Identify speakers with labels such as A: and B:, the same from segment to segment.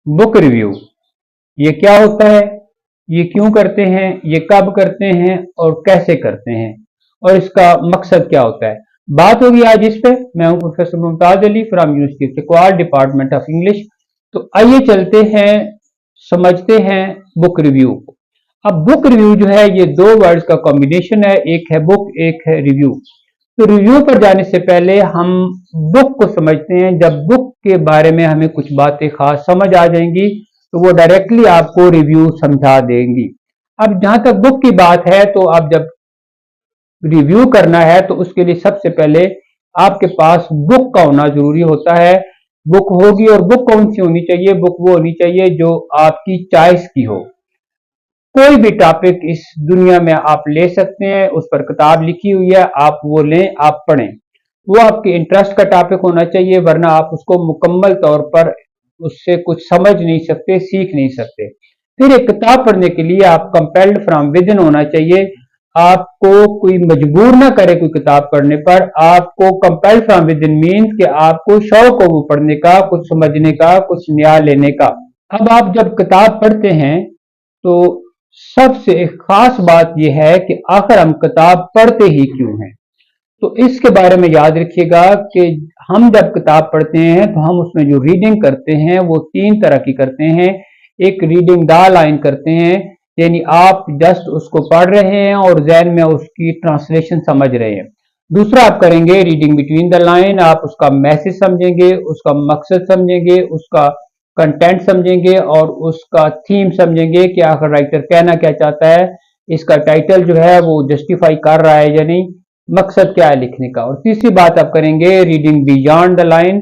A: Book review ये क्या होता है, ये क्यों करते हैं, ये कब करते हैं और कैसे करते हैं, और इसका मकसद क्या होता है। बात होगी आज इस पे। मैं हूं professor Mumtaz Ali from university Chakwal, department of English. तो आइए चलते हैं, समझते हैं बुक रिव्यू को। अब बुक रिव्यू जो है ये दो वर्ड्स का कॉम्बिनेशन है, एक है बुक, एक है रिव्यू। तो रिव्यू पर जाने से पहले हम बुक को समझते हैं। जब बुक के बारे में हमें कुछ बातें खास समझ आ जाएंगी तो वो डायरेक्टली आपको रिव्यू समझा देंगी। अब जहां तक बुक की बात है, तो आप जब रिव्यू करना है तो उसके लिए सबसे पहले आपके पास बुक का होना जरूरी होता है। बुक होगी, और बुक कौन सी होनी चाहिए, बुक वो होनी चाहिए जो आपकी चॉइस की हो। कोई भी टॉपिक इस दुनिया में आप ले सकते हैं, उस पर किताब लिखी हुई है, आप वो लें, आप पढ़ें। वो आपके इंटरेस्ट का टॉपिक होना चाहिए, वरना आप उसको मुकम्मल तौर पर उससे कुछ समझ नहीं सकते, सीख नहीं सकते। फिर एक किताब पढ़ने के लिए आप कंपेल्ड फ्रॉम विद इन होना चाहिए। आपको कोई मजबूर ना करे कोई किताब पढ़ने पर। आपको compelled from with in means कि आपको शौक हो वो पढ़ने का, कुछ समझने का, कुछ नया लेने का। अब आप जब किताब पढ़ते हैं तो सबसे एक खास बात यह है कि आखिर हम किताब पढ़ते ही क्यों हैं। तो इसके बारे में याद रखिएगा कि हम जब किताब पढ़ते हैं तो हम उसमें जो रीडिंग करते हैं वो तीन तरह की करते हैं। एक रीडिंग द लाइन करते हैं, यानी आप जस्ट उसको पढ़ रहे हैं और जहन में उसकी ट्रांसलेशन समझ रहे हैं। दूसरा आप करेंगे रीडिंग बिटवीन द लाइन, आप उसका मैसेज समझेंगे, उसका मकसद समझेंगे, उसका कंटेंट समझेंगे और उसका थीम समझेंगे कि आखिर राइटर कहना क्या चाहता है, इसका टाइटल जो है वो जस्टिफाई कर रहा है या नहीं, मकसद क्या है लिखने का। और तीसरी बात आप करेंगे रीडिंग बियॉन्ड द लाइन,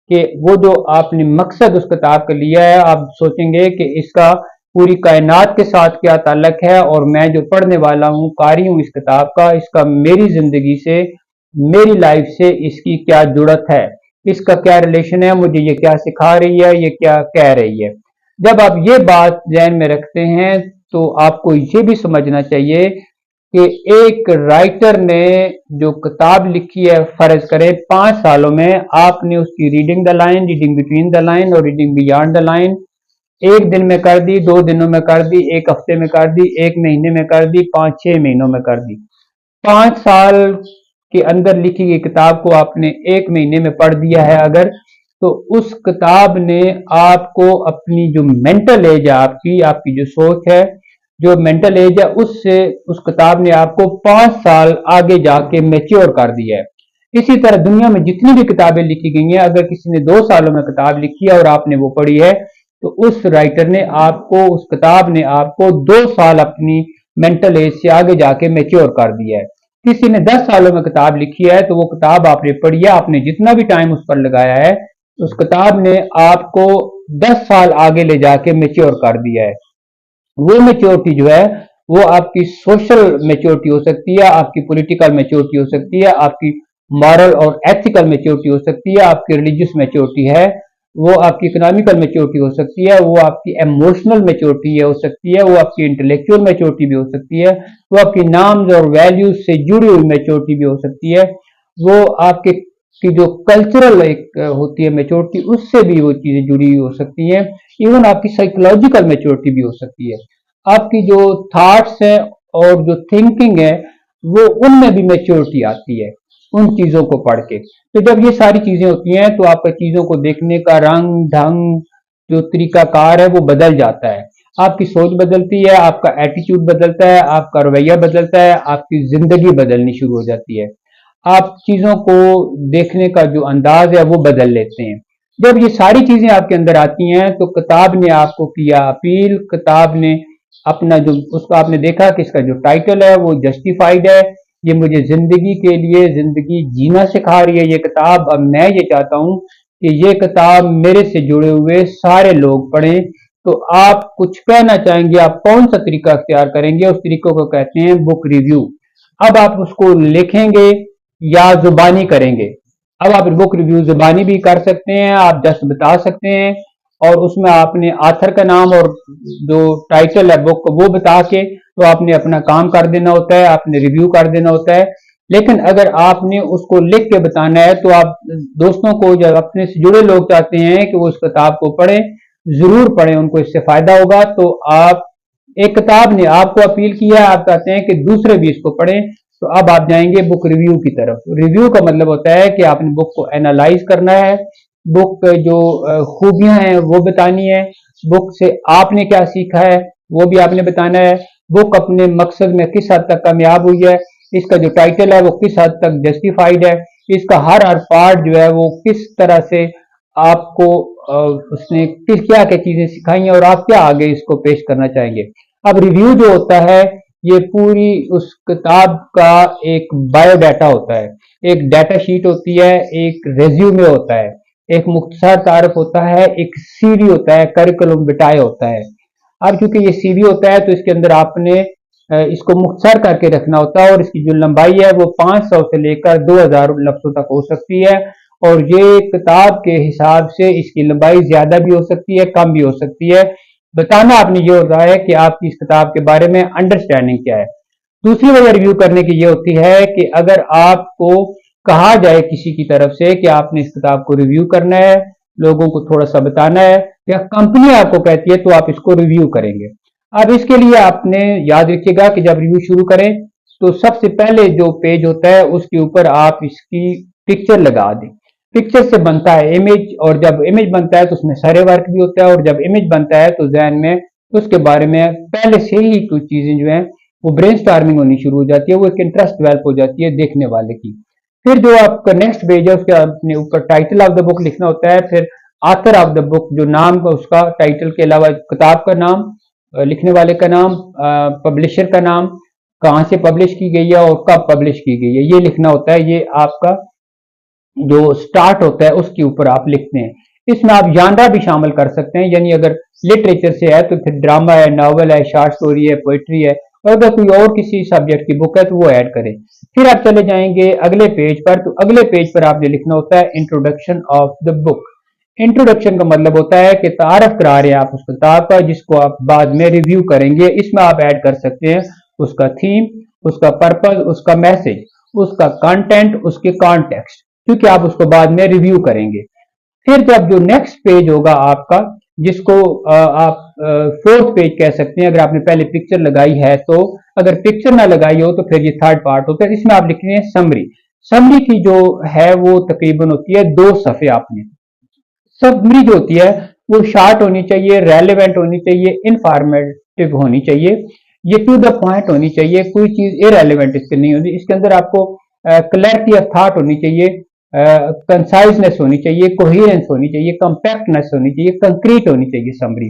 A: कि वो जो आपने मकसद उस किताब का लिया है, आप सोचेंगे कि इसका पूरी कायनात के साथ क्या ताल्लुक है, और मैं जो पढ़ने वाला हूँ, कारी हूँ इस किताब का, इसका मेरी जिंदगी से, मेरी लाइफ से इसकी क्या जुड़त है, इसका क्या रिलेशन है, मुझे ये क्या सिखा रही है, ये क्या कह रही है। जब आप ये बात ध्यान में रखते हैं तो आपको ये भी समझना चाहिए कि एक राइटर ने जो किताब लिखी है, फर्ज करें 5 सालों में आपने उसकी reading the line, reading between the line और रीडिंग बियॉन्ड द लाइन एक दिन में कर दी, 2 दिनों में कर दी, एक हफ्ते में कर दी, एक महीने में कर दी, 5-6 महीनों में कर दी। 5 साल के अंदर लिखी गई किताब को आपने एक महीने में पढ़ दिया है अगर, तो उस किताब ने आपको अपनी जो मेंटल एज है, आपकी आपकी जो सोच है, जो मेंटल एज है, उससे उस किताब ने आपको 5 साल आगे जाके मेच्योर कर दिया है। इसी तरह दुनिया में जितनी भी किताबें लिखी गई हैं, अगर किसी ने 2 सालों में किताब लिखी है और आपने वो पढ़ी है, तो उस राइटर ने आपको, उस किताब ने आपको 2 साल अपनी मेंटल एज से आगे जाके मेच्योर कर दिया है। किसी ने 10 सालों में किताब लिखी है तो वो किताब आपने पढ़ी है, आपने जितना भी टाइम उस पर लगाया है, उस किताब ने आपको 10 साल आगे ले जाके मेच्योर कर दिया है। वो मेच्योरिटी जो है वो आपकी सोशल मेच्योरिटी हो सकती है, आपकी पॉलिटिकल मेच्योरिटी हो सकती है, आपकी मॉरल और एथिकल मेच्योरिटी हो सकती है, आपकी रिलीजियस मेच्योरिटी है, वो आपकी इकोनॉमिकल मेच्योरिटी हो सकती है, वो आपकी इमोशनल मेच्योरिटी हो सकती है, वो आपकी इंटेलेक्चुअल मेच्योरिटी भी हो सकती है, वो आपकी नाम्स और वैल्यूज से जुड़ी हुई मेच्योरिटी भी हो सकती है, वो आपके की जो कल्चरल एक होती है मेच्योरिटी, उससे भी वो चीजें जुड़ी हुई हो सकती हैं। इवन आपकी साइकोलॉजिकल मेच्योरिटी भी हो सकती है। आपकी जो थॉट्स हैं और जो थिंकिंग है, वो उनमें भी मेच्योरिटी आती है उन चीजों को पढ़ के। तो जब ये सारी चीजें होती हैं तो आपका चीजों को देखने का रंग ढंग, जो तरीकाकार है, वो बदल जाता है। आपकी सोच बदलती है, आपका एटीट्यूड बदलता है, आपका रवैया बदलता है, आपकी जिंदगी बदलनी शुरू हो जाती है। आप चीजों को देखने का जो अंदाज है वो बदल लेते हैं। जब ये सारी चीजें आपके अंदर आती हैं तो किताब ने आपको किया अपील, किताब ने अपना जो उसका आपने देखा कि इसका जो टाइटल है वो जस्टिफाइड है, ये मुझे जिंदगी के लिए जिंदगी जीना सिखा रही है ये किताब। अब मैं ये चाहता हूं कि ये किताब मेरे से जुड़े हुए सारे लोग पढ़ें। तो आप कुछ कहना चाहेंगे, आप कौन सा तरीका अख्तियार करेंगे, उस तरीके को कहते हैं बुक रिव्यू। अब आप उसको लिखेंगे या जुबानी करेंगे। अब आप बुक रिव्यू जुबानी भी कर सकते हैं, आप जस्ट बता सकते हैं और उसमें आपने आथर का नाम और जो टाइटल है बुक वो बता के तो आपने अपना काम कर देना होता है, आपने रिव्यू कर देना होता है। लेकिन अगर आपने उसको लिख के बताना है तो आप दोस्तों को, जब अपने से जुड़े लोग चाहते हैं कि वो उस किताब को पढ़ें, जरूर पढ़ें, उनको इससे फायदा होगा। तो आप, एक किताब ने आपको अपील किया है, आप चाहते हैं कि दूसरे भी इसको पढ़ें, तो अब आप जाएंगे बुक रिव्यू की तरफ। रिव्यू का मतलब होता है कि आपने बुक को एनालाइज करना है, बुक जो खूबियां हैं वो बतानी है, बुक से आपने क्या सीखा है वो भी आपने बताना है, बुक अपने मकसद में किस हद तक कामयाब हुई है, इसका जो टाइटल है वो किस हद तक जस्टिफाइड है, इसका हर हर पार्ट जो है वो किस तरह से आपको उसने किस क्या क्या चीजें सिखाई हैं और आप क्या आगे इसको पेश करना चाहेंगे। अब रिव्यू जो होता है ये पूरी उस किताब का एक बायोडाटा होता है, एक डाटा शीट होती है, एक रेज्यूमे होता है, एक मुख्तसर तारफ होता है, एक सीवी होता है, करिकुलम विटाए होता है। अब क्योंकि ये सीवी होता है तो इसके अंदर आपने इसको मुख्तसर करके रखना होता है, और इसकी जो लंबाई है वो 500 से लेकर 2000 लफ्जों तक हो सकती है, और ये किताब के हिसाब से इसकी लंबाई ज्यादा भी हो सकती है, कम भी हो सकती है। बताना आपने ये होता है कि आपकी इस किताब के बारे में अंडरस्टैंडिंग क्या है। दूसरी वजह रिव्यू करने की ये होती है कि अगर आपको कहा जाए किसी की तरफ से कि आपने इस किताब को रिव्यू करना है, लोगों को थोड़ा सा बताना है, या कंपनी आपको कहती है तो आप इसको रिव्यू करेंगे। अब इसके लिए आपने याद रखिएगा कि जब रिव्यू शुरू करें तो सबसे पहले जो पेज होता है उसके ऊपर आप इसकी पिक्चर लगा दें। पिक्चर से बनता है इमेज, और जब इमेज बनता है तो उसमें सारे वर्क भी होता है, और जब इमेज बनता है तो जहन में उसके बारे में पहले से ही कुछ चीजें जो है वो ब्रेनस्टॉर्मिंग होनी शुरू हो जाती है, वो एक इंटरेस्ट डेवलप हो जाती है देखने वाले की। फिर जो आपका नेक्स्ट पेज है उसके अपने ऊपर टाइटल ऑफ द बुक लिखना होता है, फिर ऑथर ऑफ द बुक, जो नाम का उसका टाइटल के अलावा किताब का नाम, लिखने वाले का नाम, पब्लिशर का नाम, कहाँ से पब्लिश की गई है और कब पब्लिश की गई है, ये लिखना होता है। ये आपका जो स्टार्ट होता है उसके ऊपर आप लिखते हैं। इसमें आप जानरा भी शामिल कर सकते हैं, यानी अगर लिटरेचर से है तो फिर ड्रामा है, नावल है, शॉर्ट स्टोरी है, पोइट्री है, और अगर कोई और किसी सब्जेक्ट की बुक है तो वो ऐड करें। फिर आप चले जाएंगे अगले पेज पर, तो अगले पेज पर आपने लिखना होता है introduction of the book. Introduction का मतलब होता है कि तारफ करा रहे हैं आप उस किताब का जिसको आप बाद में रिव्यू करेंगे। इसमें आप ऐड कर सकते हैं उसका थीम, उसका पर्पज, उसका मैसेज, उसका कंटेंट, उसके कॉन्टेक्स्ट, क्योंकि आप उसको बाद में रिव्यू करेंगे। फिर जब जो नेक्स्ट पेज होगा आपका, जिसको आप फोर्थ पेज कह सकते हैं अगर आपने पहले पिक्चर लगाई है तो, अगर पिक्चर ना लगाई हो तो फिर ये थर्ड पार्ट होता है। इसमें आप लिखते हैं समरी। समरी की जो है वो तकरीबन होती है 2 सफ़े। आपने समरी जो होती है वो शॉर्ट होनी चाहिए, रेलेवेंट होनी चाहिए, इंफॉर्मेटिव होनी चाहिए, ये टू द पॉइंट होनी चाहिए, कोई चीज इरेलीवेंट इसके नहीं होती। इसके अंदर आपको क्लैरिटी ऑफ थॉट होनी चाहिए, कंसाइजनेस होनी चाहिए, कोहेरेंस होनी चाहिए, कंपैक्टनेस होनी चाहिए, कंक्रीट होनी चाहिए समरी।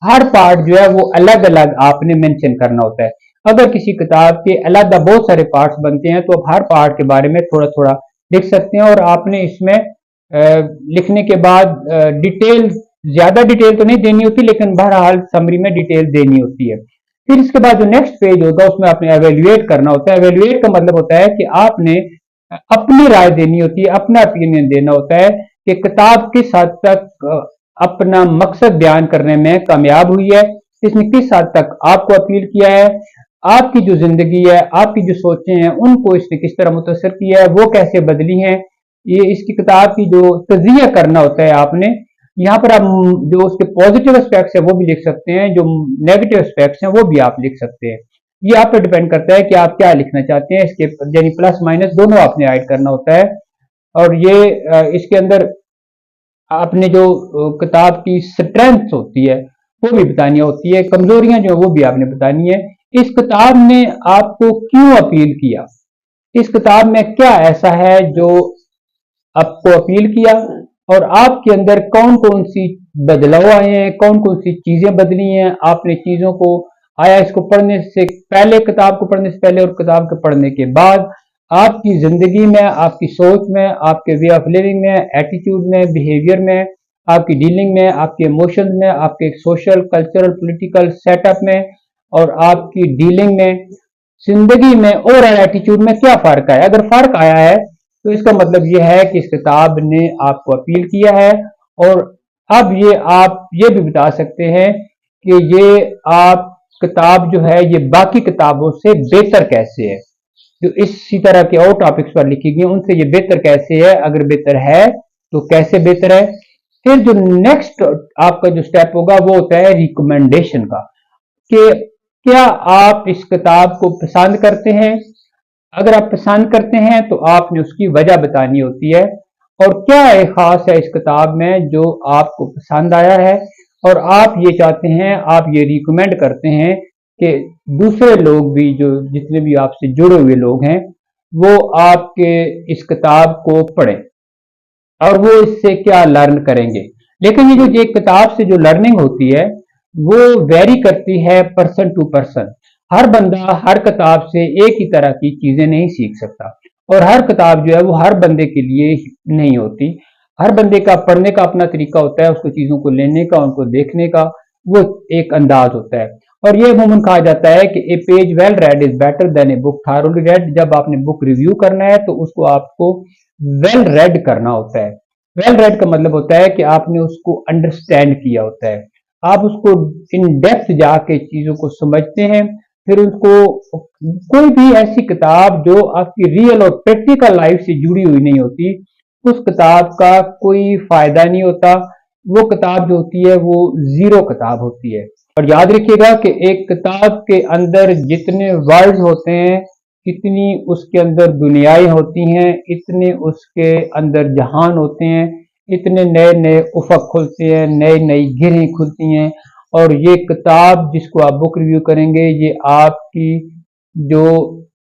A: हर पार्ट जो है वो अलग अलग आपने मेंशन करना होता है। अगर किसी किताब के अलग बहुत सारे पार्ट्स बनते हैं तो आप हर पार्ट के बारे में थोड़ा थोड़ा लिख सकते हैं, और आपने इसमें लिखने के बाद डिटेल, ज्यादा डिटेल तो नहीं देनी होती, लेकिन बहरहाल समरी में डिटेल देनी होती है। फिर इसके बाद जो नेक्स्ट पेज होगा उसमें आपने एवेल्युएट करना होता है। एवेल्युएट का मतलब होता है कि आपने अपनी राय देनी होती है, अपना ओपिनियन देना होता है कि किताब किस हद तक अपना मकसद बयान करने में कामयाब हुई है, इसने किस हद तक आपको अपील किया है, आपकी जो जिंदगी है, आपकी जो सोचें हैं उनको इसने किस तरह मुतासर किया है, वो कैसे बदली हैं। ये इसकी किताब की जो तजिया करना होता है आपने, यहाँ पर आप जो उसके पॉजिटिव एस्पेक्ट्स है वो भी लिख सकते हैं, जो नेगेटिव एस्पेक्ट्स हैं वो भी आप लिख सकते हैं। ये आप पे डिपेंड करता है कि आप क्या लिखना चाहते हैं। इसके यानी प्लस माइनस दोनों आपने ऐड करना होता है। और ये इसके अंदर आपने जो किताब की स्ट्रेंथ होती है वो भी बतानी होती है, कमजोरियां जो है वो भी आपने बतानी है। इस किताब ने आपको क्यों अपील किया, इस किताब में क्या ऐसा है जो आपको अपील किया, और आपके अंदर कौन कौन सी बदलाव आए हैं, कौन कौन सी चीजें बदली हैं। आपने चीजों को आया इसको पढ़ने से पहले, किताब को पढ़ने से पहले और किताब के पढ़ने के बाद आपकी जिंदगी में, आपकी सोच में, आपके वे ऑफ लिविंग में, एटीट्यूड में, बिहेवियर में, आपकी डीलिंग में, आपके इमोशंस में, आपके सोशल कल्चरल पॉलिटिकल सेटअप में, और आपकी डीलिंग में, जिंदगी में, ओवरऑल एटीट्यूड में क्या फर्क आया। अगर फर्क आया है तो इसका मतलब यह है कि इस किताब ने आपको अपील किया है। और अब ये आप ये भी बता सकते हैं कि ये आप किताब जो है ये बाकी किताबों से बेहतर कैसे है, जो इसी तरह के और टॉपिक्स पर लिखी गई उनसे ये बेहतर कैसे है, अगर बेहतर है तो कैसे बेहतर है। फिर जो नेक्स्ट आपका जो स्टेप होगा वो होता है रिकमेंडेशन का, कि क्या आप इस किताब को पसंद करते हैं। अगर आप पसंद करते हैं तो आपने उसकी वजह बतानी होती है, और क्या है खास है इस किताब में जो आपको पसंद आया है, और आप ये चाहते हैं, आप ये रिकमेंड करते हैं कि दूसरे लोग भी, जो जितने भी आपसे जुड़े हुए लोग हैं, वो आपके इस किताब को पढ़ें और वो इससे क्या लर्न करेंगे। लेकिन ये जो एक किताब से जो लर्निंग होती है वो वेरी करती है पर्सन टू पर्सन। हर बंदा हर किताब से एक ही तरह की चीजें नहीं सीख सकता, और हर किताब जो है वो हर बंदे के लिए नहीं होती। हर बंदे का पढ़ने का अपना तरीका होता है, उसको चीजों को लेने का, उनको देखने का वो एक अंदाज होता है। और ये अमूमन कहा जाता है कि a page well read is better than a book thoroughly read. जब आपने बुक रिव्यू करना है तो उसको आपको वेल रेड करना होता है। वेल रेड का मतलब होता है कि आपने उसको अंडरस्टैंड किया होता है, आप उसको इन डेप्थ जाके चीजों को समझते हैं। फिर उसको, कोई भी ऐसी किताब जो आपकी रियल और प्रैक्टिकल लाइफ से जुड़ी हुई नहीं होती, उस किताब का कोई फायदा नहीं होता। वो किताब जो होती है वो जीरो किताब होती है। और याद रखिएगा कि एक किताब के अंदर जितने वर्ड्स होते हैं, कितनी उसके अंदर दुनियाएं होती हैं, इतने उसके अंदर जहान होते हैं, इतने नए नए उफक खुलते हैं, नई नई गिरें खुलती हैं। और ये किताब जिसको आप बुक रिव्यू करेंगे, ये आपकी जो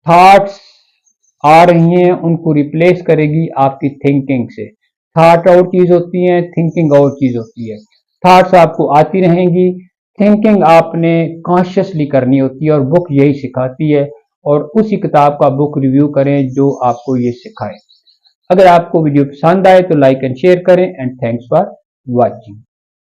A: थॉट्स आ रही हैं उनको रिप्लेस करेगी आपकी थिंकिंग से। थॉट और चीज होती है, थिंकिंग और चीज होती है। थॉट्स आपको आती रहेंगी, थिंकिंग आपने कॉन्शियसली करनी होती है, और बुक यही सिखाती है। और उसी किताब का बुक रिव्यू करें जो आपको ये सिखाए। अगर आपको वीडियो पसंद आए तो लाइक एंड शेयर करें, एंड थैंक्स फॉर वॉचिंग।